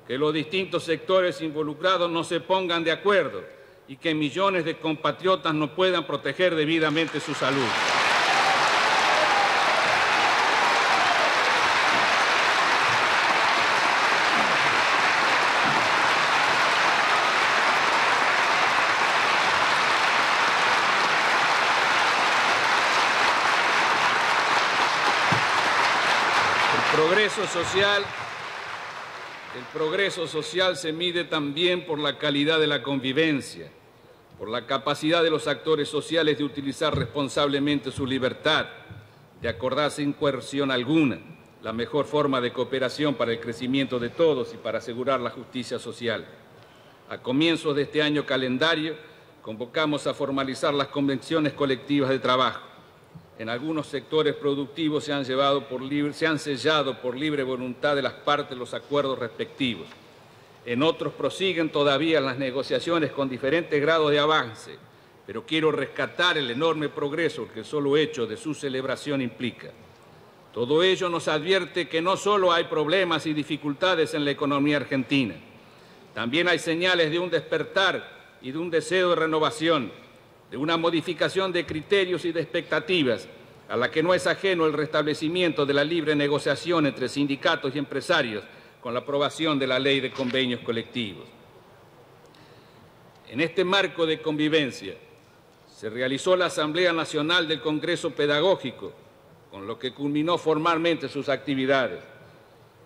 que los distintos sectores involucrados no se pongan de acuerdo y que millones de compatriotas no puedan proteger debidamente su salud. El progreso social se mide también por la calidad de la convivencia, por la capacidad de los actores sociales de utilizar responsablemente su libertad, de acordar sin coerción alguna la mejor forma de cooperación para el crecimiento de todos y para asegurar la justicia social. A comienzos de este año calendario, convocamos a formalizar las convenciones colectivas de trabajo. En algunos sectores productivos se han sellado por libre voluntad de las partes los acuerdos respectivos. En otros prosiguen todavía las negociaciones con diferentes grados de avance, pero quiero rescatar el enorme progreso que el solo hecho de su celebración implica. Todo ello nos advierte que no solo hay problemas y dificultades en la economía argentina, también hay señales de un despertar y de un deseo de renovación, de una modificación de criterios y de expectativas, a la que no es ajeno el restablecimiento de la libre negociación entre sindicatos y empresarios con la aprobación de la Ley de Convenios Colectivos. En este marco de convivencia se realizó la Asamblea Nacional del Congreso Pedagógico, con lo que culminó formalmente sus actividades.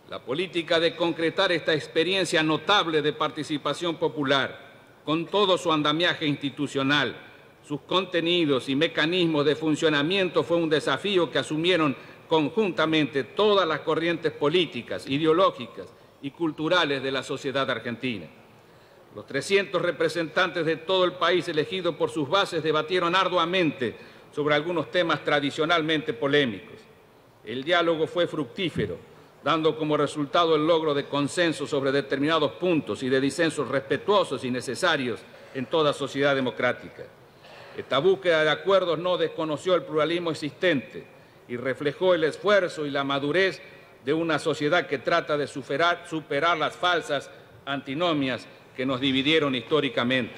La política de concretar esta experiencia notable de participación popular, con todo su andamiaje institucional, sus contenidos y mecanismos de funcionamiento fue un desafío que asumieron conjuntamente todas las corrientes políticas, ideológicas y culturales de la sociedad argentina. Los 300 representantes de todo el país elegidos por sus bases debatieron arduamente sobre algunos temas tradicionalmente polémicos. El diálogo fue fructífero, dando como resultado el logro de consenso sobre determinados puntos y de disensos respetuosos y necesarios en toda sociedad democrática. Esta búsqueda de acuerdos no desconoció el pluralismo existente y reflejó el esfuerzo y la madurez de una sociedad que trata de superar las falsas antinomias que nos dividieron históricamente.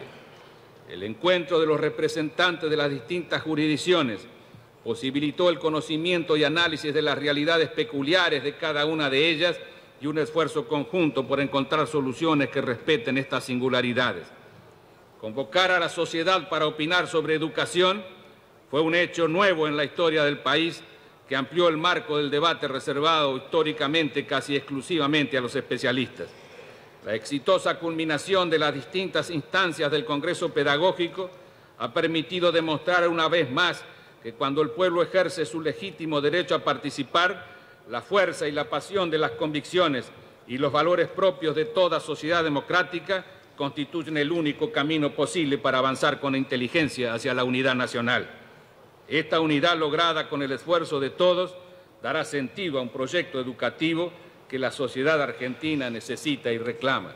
El encuentro de los representantes de las distintas jurisdicciones posibilitó el conocimiento y análisis de las realidades peculiares de cada una de ellas y un esfuerzo conjunto por encontrar soluciones que respeten estas singularidades. Convocar a la sociedad para opinar sobre educación fue un hecho nuevo en la historia del país que amplió el marco del debate reservado históricamente casi exclusivamente a los especialistas. La exitosa culminación de las distintas instancias del Congreso Pedagógico ha permitido demostrar una vez más que cuando el pueblo ejerce su legítimo derecho a participar, la fuerza y la pasión de las convicciones y los valores propios de toda sociedad democrática constituyen el único camino posible para avanzar con inteligencia hacia la unidad nacional. Esta unidad lograda con el esfuerzo de todos dará sentido a un proyecto educativo que la sociedad argentina necesita y reclama.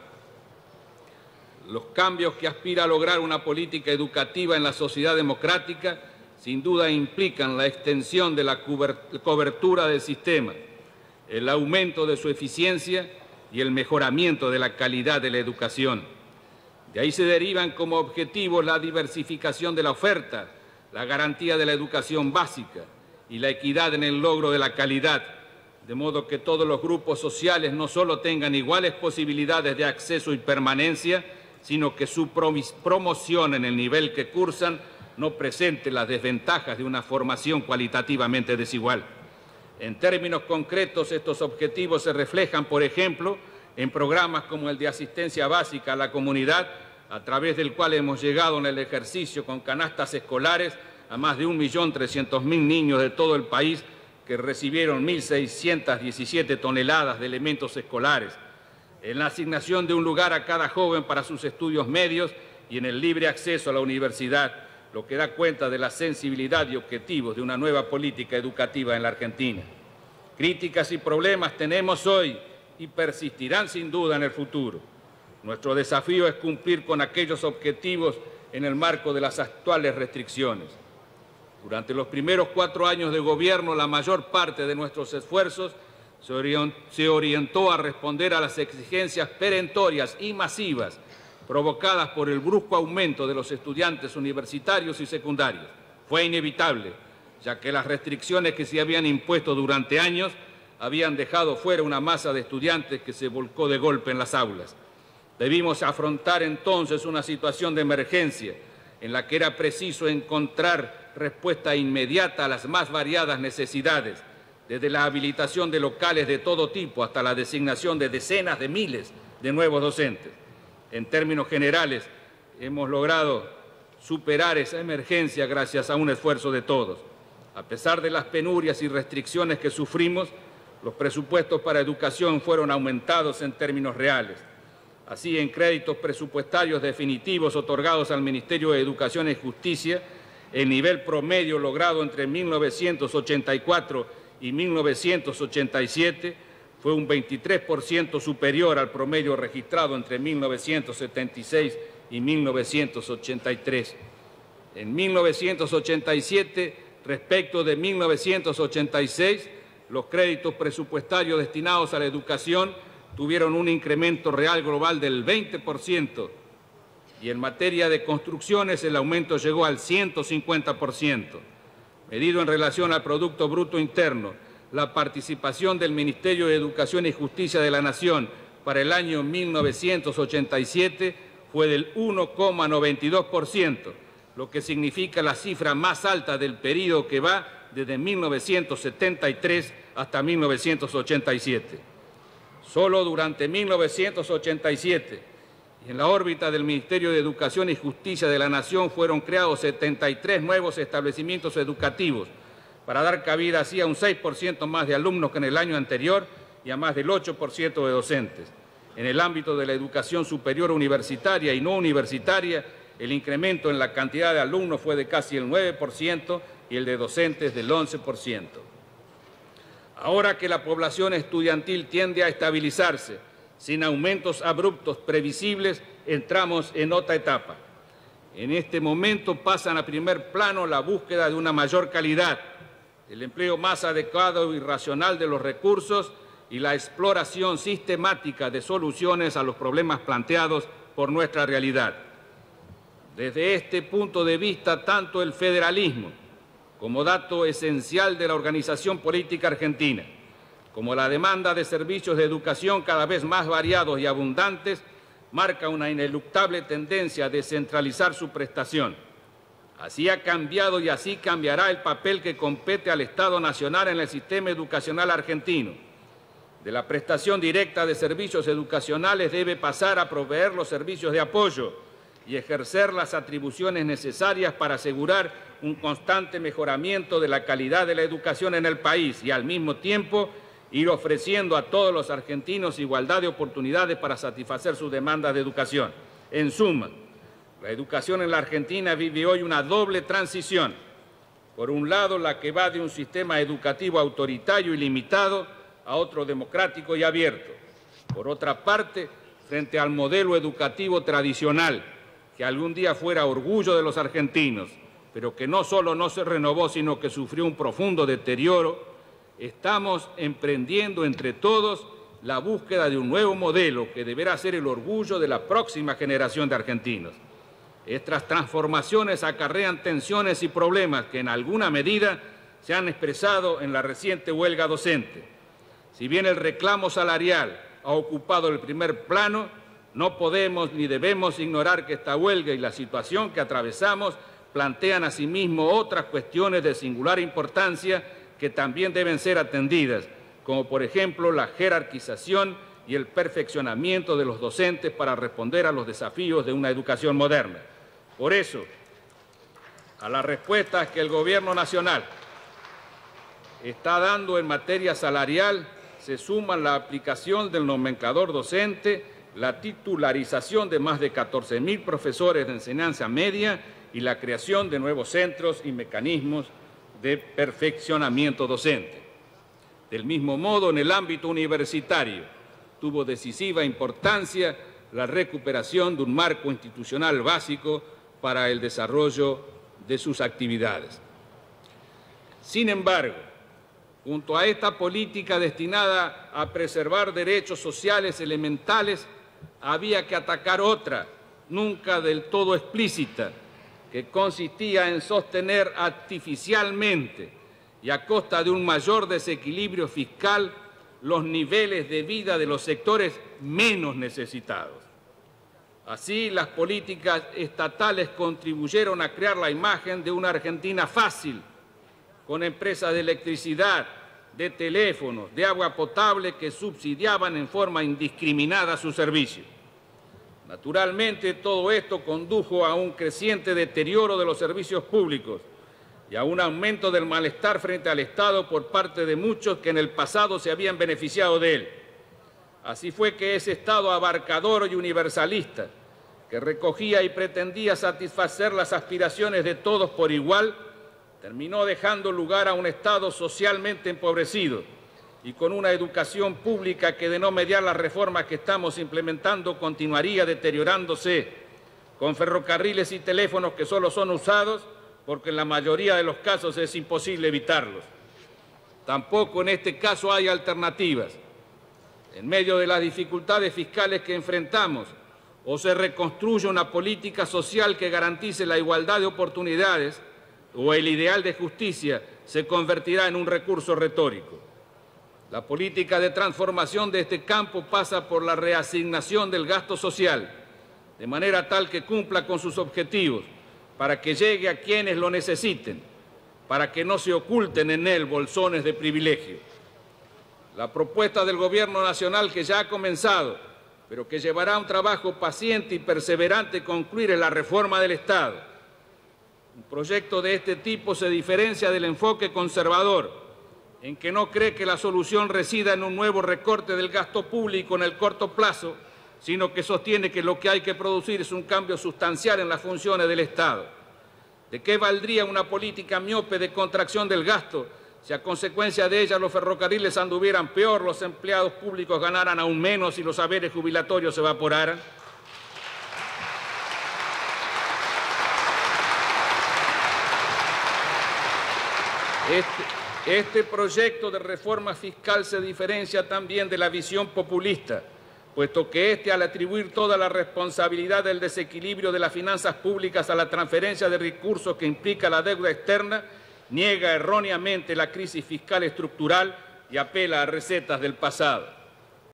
Los cambios que aspira a lograr una política educativa en la sociedad democrática sin duda implican la extensión de la cobertura del sistema, el aumento de su eficiencia y el mejoramiento de la calidad de la educación. De ahí se derivan como objetivos la diversificación de la oferta, la garantía de la educación básica y la equidad en el logro de la calidad, de modo que todos los grupos sociales no solo tengan iguales posibilidades de acceso y permanencia, sino que su promoción en el nivel que cursan no presente las desventajas de una formación cualitativamente desigual. En términos concretos, estos objetivos se reflejan, por ejemplo, en programas como el de asistencia básica a la comunidad, a través del cual hemos llegado en el ejercicio con canastas escolares a más de 1.300.000 niños de todo el país que recibieron 1.617 toneladas de elementos escolares, en la asignación de un lugar a cada joven para sus estudios medios y en el libre acceso a la universidad, lo que da cuenta de la sensibilidad y objetivos de una nueva política educativa en la Argentina. Críticas y problemas tenemos hoy y persistirán sin duda en el futuro. Nuestro desafío es cumplir con aquellos objetivos en el marco de las actuales restricciones. Durante los primeros 4 años de gobierno, la mayor parte de nuestros esfuerzos se orientó a responder a las exigencias perentorias y masivas provocadas por el brusco aumento de los estudiantes universitarios y secundarios. Fue inevitable, ya que las restricciones que se habían impuesto durante años habían dejado fuera una masa de estudiantes que se volcó de golpe en las aulas. Debimos afrontar entonces una situación de emergencia en la que era preciso encontrar respuesta inmediata a las más variadas necesidades, desde la habilitación de locales de todo tipo hasta la designación de decenas de miles de nuevos docentes. En términos generales, hemos logrado superar esa emergencia gracias a un esfuerzo de todos. A pesar de las penurias y restricciones que sufrimos, los presupuestos para educación fueron aumentados en términos reales. Así, en créditos presupuestarios definitivos otorgados al Ministerio de Educación y Justicia, el nivel promedio logrado entre 1984 y 1987 fue un 23% superior al promedio registrado entre 1976 y 1983. En 1987, respecto de 1986, los créditos presupuestarios destinados a la educación tuvieron un incremento real global del 20%, y en materia de construcciones el aumento llegó al 150%. Medido en relación al Producto Bruto Interno, la participación del Ministerio de Educación y Justicia de la Nación para el año 1987 fue del 1,92%, lo que significa la cifra más alta del periodo que va desde 1973 hasta 1987. Solo durante 1987 y en la órbita del Ministerio de Educación y Justicia de la Nación fueron creados 73 nuevos establecimientos educativos para dar cabida así a un 6% más de alumnos que en el año anterior y a más del 8% de docentes. En el ámbito de la educación superior universitaria y no universitaria, el incremento en la cantidad de alumnos fue de casi el 9% y el de docentes del 11%. Ahora que la población estudiantil tiende a estabilizarse, sin aumentos abruptos previsibles, entramos en otra etapa. En este momento pasan a primer plano la búsqueda de una mayor calidad, el empleo más adecuado y racional de los recursos y la exploración sistemática de soluciones a los problemas planteados por nuestra realidad. Desde este punto de vista, tanto el federalismo, como dato esencial de la organización política argentina, como la demanda de servicios de educación cada vez más variados y abundantes, marca una ineluctable tendencia a descentralizar su prestación. Así ha cambiado y así cambiará el papel que compete al Estado Nacional en el sistema educacional argentino. De la prestación directa de servicios educacionales debe pasar a proveer los servicios de apoyo y ejercer las atribuciones necesarias para asegurar un constante mejoramiento de la calidad de la educación en el país y, al mismo tiempo, ir ofreciendo a todos los argentinos igualdad de oportunidades para satisfacer sus demandas de educación. En suma, la educación en la Argentina vive hoy una doble transición. Por un lado, la que va de un sistema educativo autoritario y limitado a otro democrático y abierto. Por otra parte, frente al modelo educativo tradicional, que algún día fuera orgullo de los argentinos, pero que no solo no se renovó, sino que sufrió un profundo deterioro, estamos emprendiendo entre todos la búsqueda de un nuevo modelo que deberá ser el orgullo de la próxima generación de argentinos. Estas transformaciones acarrean tensiones y problemas que en alguna medida se han expresado en la reciente huelga docente. Si bien el reclamo salarial ha ocupado el primer plano, no podemos ni debemos ignorar que esta huelga y la situación que atravesamos plantean asimismo otras cuestiones de singular importancia que también deben ser atendidas, como por ejemplo la jerarquización y el perfeccionamiento de los docentes para responder a los desafíos de una educación moderna. Por eso, a las respuestas que el Gobierno Nacional está dando en materia salarial, se suman la aplicación del nomenclador docente, la titularización de más de 14.000 profesores de enseñanza media y la creación de nuevos centros y mecanismos de perfeccionamiento docente. Del mismo modo, en el ámbito universitario, tuvo decisiva importancia la recuperación de un marco institucional básico para el desarrollo de sus actividades. Sin embargo, junto a esta política destinada a preservar derechos sociales elementales, había que atacar otra, nunca del todo explícita, que consistía en sostener artificialmente y a costa de un mayor desequilibrio fiscal los niveles de vida de los sectores menos necesitados. Así, las políticas estatales contribuyeron a crear la imagen de una Argentina fácil, con empresas de electricidad, de teléfonos, de agua potable que subsidiaban en forma indiscriminada sus servicios. Naturalmente, todo esto condujo a un creciente deterioro de los servicios públicos y a un aumento del malestar frente al Estado por parte de muchos que en el pasado se habían beneficiado de él. Así fue que ese Estado abarcador y universalista, que recogía y pretendía satisfacer las aspiraciones de todos por igual, terminó dejando lugar a un Estado socialmente empobrecido y con una educación pública que, de no mediar las reformas que estamos implementando, continuaría deteriorándose, con ferrocarriles y teléfonos que solo son usados porque en la mayoría de los casos es imposible evitarlos. Tampoco en este caso hay alternativas. En medio de las dificultades fiscales que enfrentamos, o se reconstruye una política social que garantice la igualdad de oportunidades, o el ideal de justicia se convertirá en un recurso retórico. La política de transformación de este campo pasa por la reasignación del gasto social, de manera tal que cumpla con sus objetivos, para que llegue a quienes lo necesiten, para que no se oculten en él bolsones de privilegio. La propuesta del Gobierno Nacional, que ya ha comenzado, pero que llevará un trabajo paciente y perseverante concluir en la reforma del Estado. Un proyecto de este tipo se diferencia del enfoque conservador, en que no cree que la solución resida en un nuevo recorte del gasto público en el corto plazo, sino que sostiene que lo que hay que producir es un cambio sustancial en las funciones del Estado. ¿De qué valdría una política miope de contracción del gasto si a consecuencia de ella los ferrocarriles anduvieran peor, los empleados públicos ganaran aún menos y los saberes jubilatorios se evaporaran? Este proyecto de reforma fiscal se diferencia también de la visión populista, puesto que al atribuir toda la responsabilidad del desequilibrio de las finanzas públicas a la transferencia de recursos que implica la deuda externa, niega erróneamente la crisis fiscal estructural y apela a recetas del pasado.